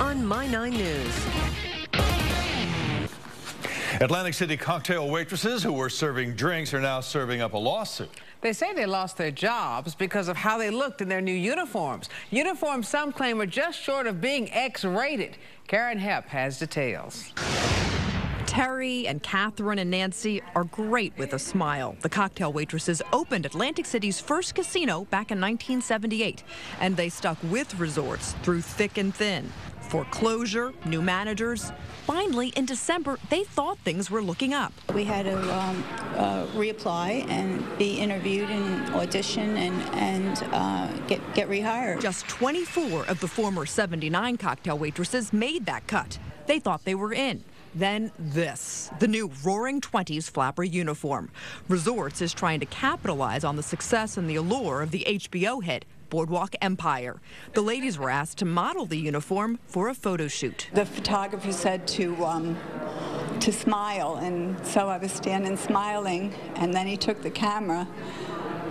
on My 9 News. Atlantic City cocktail waitresses who were serving drinks are now serving up a lawsuit. They say they lost their jobs because of how they looked in their new uniforms. Uniforms some claim are just short of being X-rated. Karen Hepp has details. Terry and Catherine and Nancy are great with a smile. The cocktail waitresses opened Atlantic City's first casino back in 1978, and they stuck with resorts through thick and thin. Foreclosure, new managers. Finally, in December, they thought things were looking up. We had to reapply and be interviewed and audition and get rehired. Just 24 of the former 79 cocktail waitresses made that cut. They thought they were in. Then this, the new Roaring 20s flapper uniform. Resorts is trying to capitalize on the success and the allure of the HBO hit Boardwalk Empire. The ladies were asked to model the uniform for a photo shoot. The photographer said to smile, and so I was standing smiling, and then he took the camera,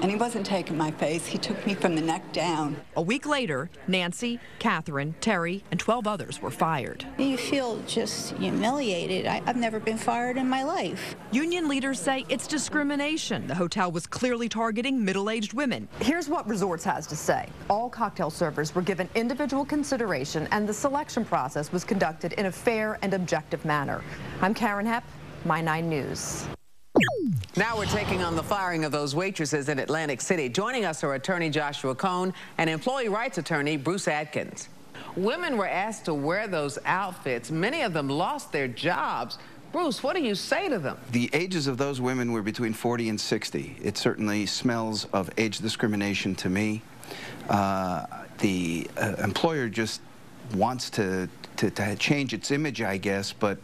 and he wasn't taking my face. He took me from the neck down. A week later, Nancy, Catherine, Terry, and 12 others were fired. You feel just humiliated. I've never been fired in my life. Union leaders say it's discrimination. The hotel was clearly targeting middle-aged women. Here's what Resorts has to say. All cocktail servers were given individual consideration, and the selection process was conducted in a fair and objective manner. I'm Karen Hepp, My 9 News. Now we're taking on the firing of those waitresses in Atlantic City. Joining us are attorney Joshua Cohn and employee rights attorney Bruce Atkins. Women were asked to wear those outfits. Many of them lost their jobs. Bruce, what do you say to them? The ages of those women were between 40 and 60. It certainly smells of age discrimination to me. The employer just wants to change its image, I guess, but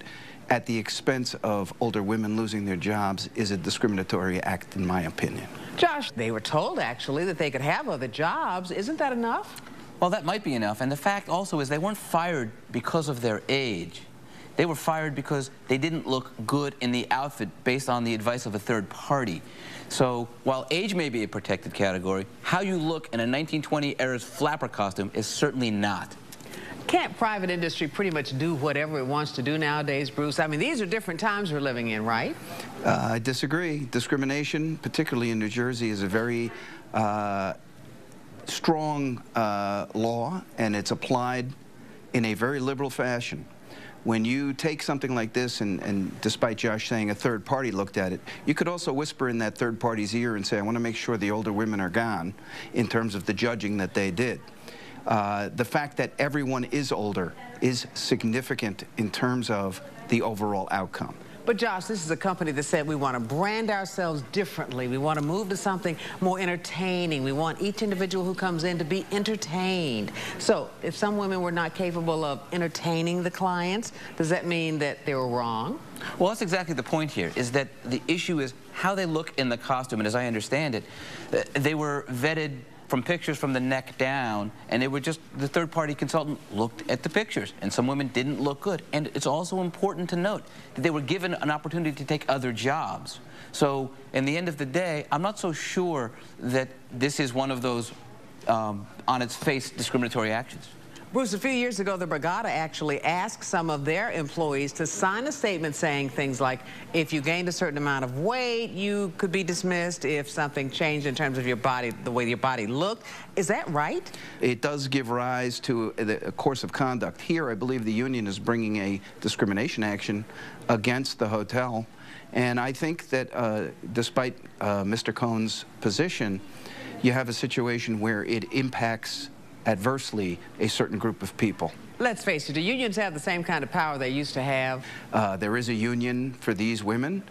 at the expense of older women losing their jobs is a discriminatory act, in my opinion. Josh, they were told, actually, that they could have other jobs. Isn't that enough? Well, that might be enough. And the fact also is they weren't fired because of their age. They were fired because they didn't look good in the outfit based on the advice of a third party. So while age may be a protected category, how you look in a 1920-era's flapper costume is certainly not. Can't private industry pretty much do whatever it wants to do nowadays, Bruce? I mean, these are different times we're living in, right? I disagree. Discrimination, particularly in New Jersey, is a very strong law, and it's applied in a very liberal fashion. When you take something like this, and despite Josh saying a third party looked at it, you could also whisper in that third party's ear and say, I want to make sure the older women are gone in terms of the judging that they did. The fact that everyone is older is significant in terms of the overall outcome. But Josh, this is a company that said we want to brand ourselves differently. We want to move to something more entertaining. We want each individual who comes in to be entertained. So if some women were not capable of entertaining the clients, does that mean that they were wrong? Well, that's exactly the point here, is that the issue is how they look in the costume. And as I understand it, they were vetted from pictures from the neck down, and they were just, the third-party consultant looked at the pictures, and some women didn't look good. And it's also important to note that they were given an opportunity to take other jobs. So, in the end of the day, I'm not so sure that this is one of those, on its face, discriminatory actions. Bruce, a few years ago, the Brigada actually asked some of their employees to sign a statement saying things like, if you gained a certain amount of weight, you could be dismissed. If something changed in terms of your body, the way your body looked. Is that right? It does give rise to a course of conduct. Here, I believe the union is bringing a discrimination action against the hotel. And I think that despite Mr. Cohn's position, you have a situation where it impacts adversely a certain group of people. Let's face it, do unions have the same kind of power they used to have? There is a union for these women,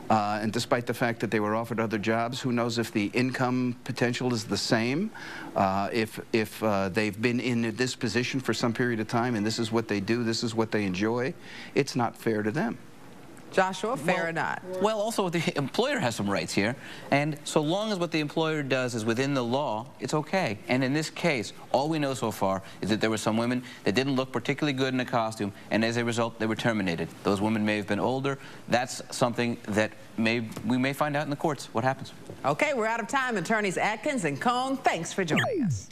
and despite the fact that they were offered other jobs, who knows if the income potential is the same, if they've been in this position for some period of time and this is what they do, this is what they enjoy, it's not fair to them. Joshua, fair or not? Well, also the employer has some rights here, and so long as what the employer does is within the law, it's okay. And in this case, all we know so far is that there were some women that didn't look particularly good in a costume, and as a result, they were terminated. Those women may have been older. That's something that we may find out in the courts what happens. Okay, we're out of time. Attorneys Atkins and Cohn, thanks for joining us.